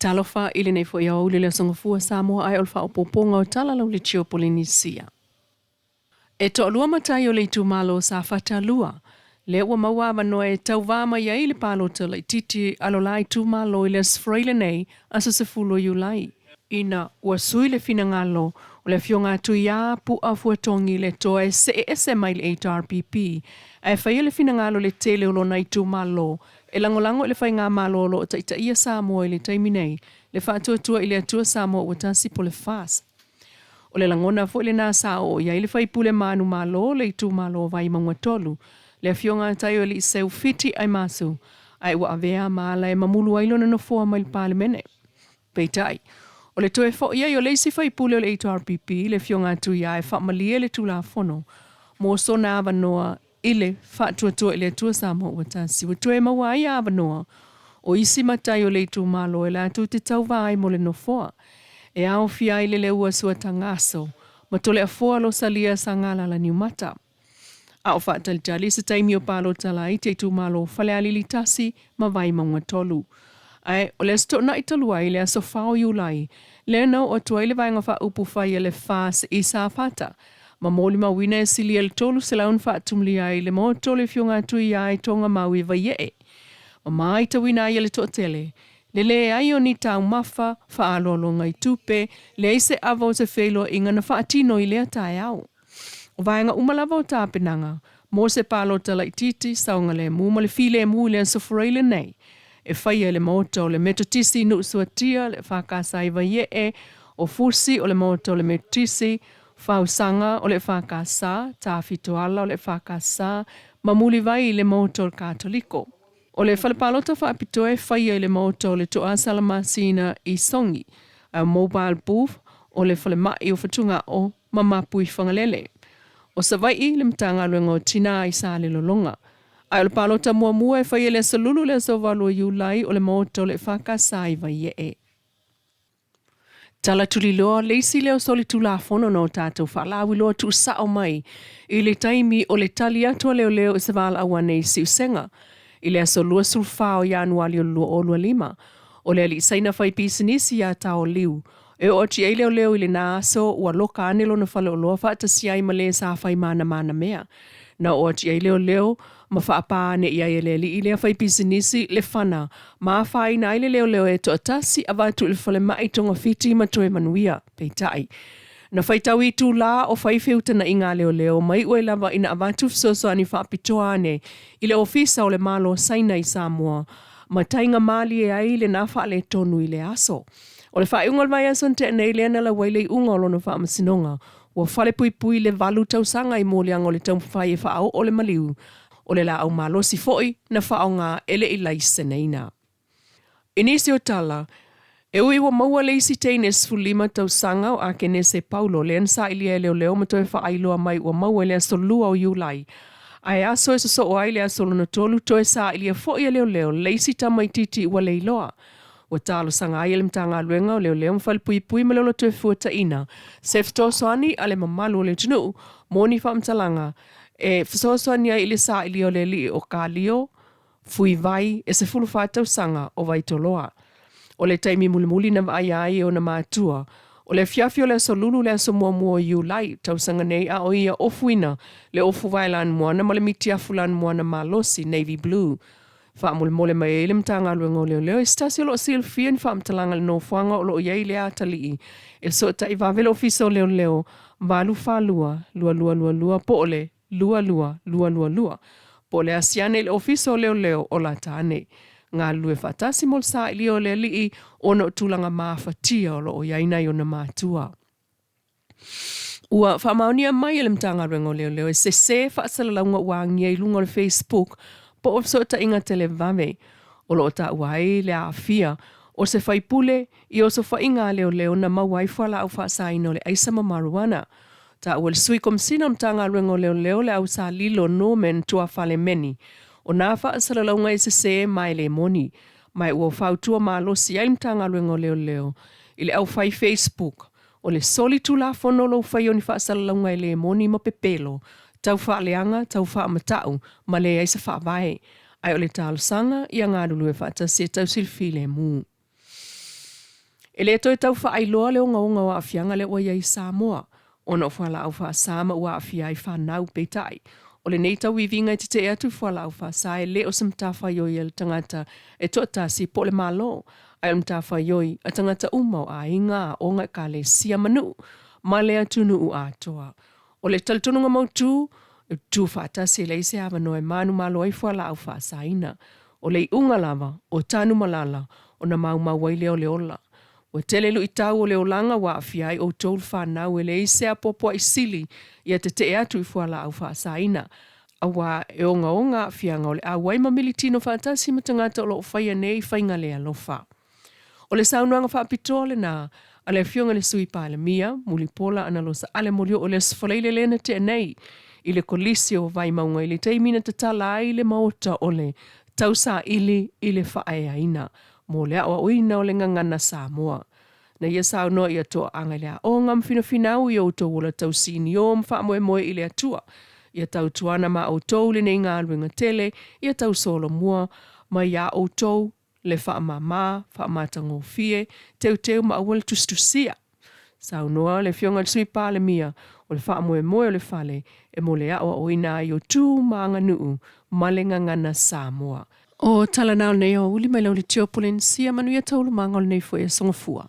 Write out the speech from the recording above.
talofa ili nei fo ia uli le songafua Samoa ai olfa o poponga o tala lau le tio Polynesia. E to lua matai o le tu malo sa fata lua. Le ua maua manoa e tau vama ia ili palo te le titi alo lai tu malo ili asfraile nei asa se fulo yu lai. Ina ua sui le fina ngalo o le fionga tu ia pu afua tongi le toe se mai le HRPP. E fai le fina ngalo le tele o lo nai tu malo. E langolango le fai ngā malo lo o taita ia Samoa ili taiminei. Le faatua ili atua Samoa ua tasi po le fas. O le langona fo le nā sao ia ili fai pule manu malo le tu malo vai mangwa tolu. Le fionga tai o li seu fiti ai masu. Ai ua avea maala e mamulu ailona no foa mai le palemene. Peitai. O le toe fo ia yo leisi fai pule o le HRPP le fionga tu ia e fa malia le tu la fono. Mo so na avanoa ile fa tua ile tua Samoa ua tasi. Ua toe maua ia avanoa. O isi matai o le tu malo e la tu te tau vai mo le no foa. E au fia ile le ua sua tangaso. Ma tole a foa lo salia sa ngala la niumata. Au whaatal tali se taimi o palo tala i te tu malo fale alili tasi ma vai maunga tolu. Ai, o le sto na italua i le aso whao iulai. Le nau o tua ile vai ngawha upu whai le whaas i sa fata. Ma moli ma wina e sili el tolu se laun wha tumli ai le mo tole fionga tui ai tonga maui vai e. Ma mai ta wina ai le to tele. Le le ai o ni tau mafa wha alolo ngai tupe le eise avo se whelo inga na wha atino i lea tai au. O vaenga umalava o tāpenanga, mo se palo tala i titi, saunga le mu, ma le file mu le ansoforeile nei. E whaia le moto le metotisi nu suatia, le whakasai vai e, o fusi o le moto le metotisi, whausanga o le whakasa, tāwhitoala o le whakasa, mamuli vai le moto le katoliko. O le whalepalota whaapitoe whaia le moto le toa salamasina i songi, a mobile booth o le whalemai o whatunga o mamapui whangalele. O sa vai le mtanga luenga o tina i sa le lolonga. Ai o le palota mua e whai le salulu le so valo iulai o le moto le whakasai vai e. Tala tuli loa leisi leo soli tula fono no tātou whalawi loa tu sao mai. I le taimi o le tali atua leo i sa vala awane i siusenga. I le aso lua sulfao januali o lua o lua lima. O le ali saina whai pisinisi a tao liu. E o ti eileo leo ili na aso ua loka anelo na whale o loa whaata siai ma le sa whai mana mea. Na o ti eileo leo ma whaapa ne ia ele li ilea whai pisinisi le whana. Ma whai na ile leo e to atasi a vatu ili whale mai tonga fiti ma toe manuia, peitai. Na whai tau i tū la o whai whiuta na inga leo mai ue lava ina avatu fsoso ani whaapitoa ane ile ofisa o le malo saina i Samoa. Ma tainga mali e aile na whaale tonu ile aso. O le whae ungal vai ason te nei lea nala waile i unga o lono wha amasinonga. Ua whale pui le valu tausanga i mōlianga o le tau whae e whaau o le maliu. O le la au malosi foi na whaau ngā ele i laise neina. Inisi o tala, e ui wa maua leisi teines fulima tausanga o ake nese Paulo le ansa ilia leo matoe whaailoa mai ua maua lea solua o iulai. Ai aso e so o ai lea solo na tolu toe sa ilia foi leo leisi tamai titi ua leiloa. Ua talo sanga ai mtanga luenga o leo mfal pui malolo tue fuata ina. Se ftosoani ale mamalu le tunu, moni whamtalanga. E ftosoani ai ili sa ili o le li o kalio, fui vai, e se fulu whatau sanga o vai toloa. O le taimi mulimuli na ai o na mātua. O le fiafio le so lulu le so mua yu lai, tau sanga nei a o ia ofuina, le ofu vailan moana, ma le mitiafulan moana malosi, navy blue. Whaamole mai e le mtanga luenga o leo. E stasi o lo silfia ni whaamtalanga le no fuanga o lo iei le atalii. E so ta i vavele ofisa o leo. Valu lua, poole, lua. Poole asiane le ofisa o leo o la tane. Ngā lue whatasi mol sa ili o le lii o no tulanga mawhatia o lo iei nei o na mātua. Ua whaamaunia mai e le mtanga luenga o leo. E se whaasalaunga wangia i lunga o Facebook. Po o so ta inga tele vame, o lo ta uai le a fia, o se whai pule i o so wha inga leo na mawai whala au wha saino le aisa mamaruana. Ta ua le sui komsina mtanga ruengo leo le au sa lilo no men tua whale meni. O nā wha asalaunga i se mai le moni, mai ua whautua malosi ai mtanga ruengo leo, i le au whai Facebook, o le soli tu la whanolo whai o ni wha asalaunga i le moni ma pepelo, tau wha leanga, tau wha matau, ma le eisa wha vai. Ai o le tālo sanga, i a ngā rulu e wha ta se tau silfi le mū. E le toi tau whaailoa le unga wa afianga le wa iai Samoa. Ona whala au wha sama ua afia i whanau peitai. O le nei tau i vinga i te atu whala au wha sae le o samtafa yoi el tangata e toa si po le malo. Ai o mtafa yoi a tangata umau a inga o ngai ka le sia manu. Ma le atunu u atoa. O le taltununga mautu, tu whata se le se awa noe manu malo ai whala au wha saina. O le unga lava o tanu malala o na mau waile o le ola. O telelu i tau o le olanga wa afiai o tol whanau e le ise a popo i sili ia te atu i whala au wha saina. A wa e onga afianga o le a waima militino whatasi matangata o lo whaia nei whainga le alofa. O le saunuanga whapitoa le na a le fionga le sui pa le mia, muli pola ana lo sa ale molio o le sfaleile lena te nei i le kolisi o vai maunga i le teimina te tala ai le maota o le tausa ili i le whaeaina. Mo lea o uina o le ngangana Samoa. Na ia sao noa ia toa anga lea o ngam finau i o tau wala tau sini o mwha moe i le atua. Ia tau tuana ma o tau le nei ngā luenga tele, ia tau solo mua, ma ia o tau le wha mama, wha matango fie, teu ma awal tustusia. Sao noa le fionga sui pa le mia, o le wha moe o le fale, e mo lea o ina i o tū maanga nuu, ma le ngangana Samoa. O tala nao nei o uli mai lau le tio Polynesia manuia taulu mangol nei fo e songofua.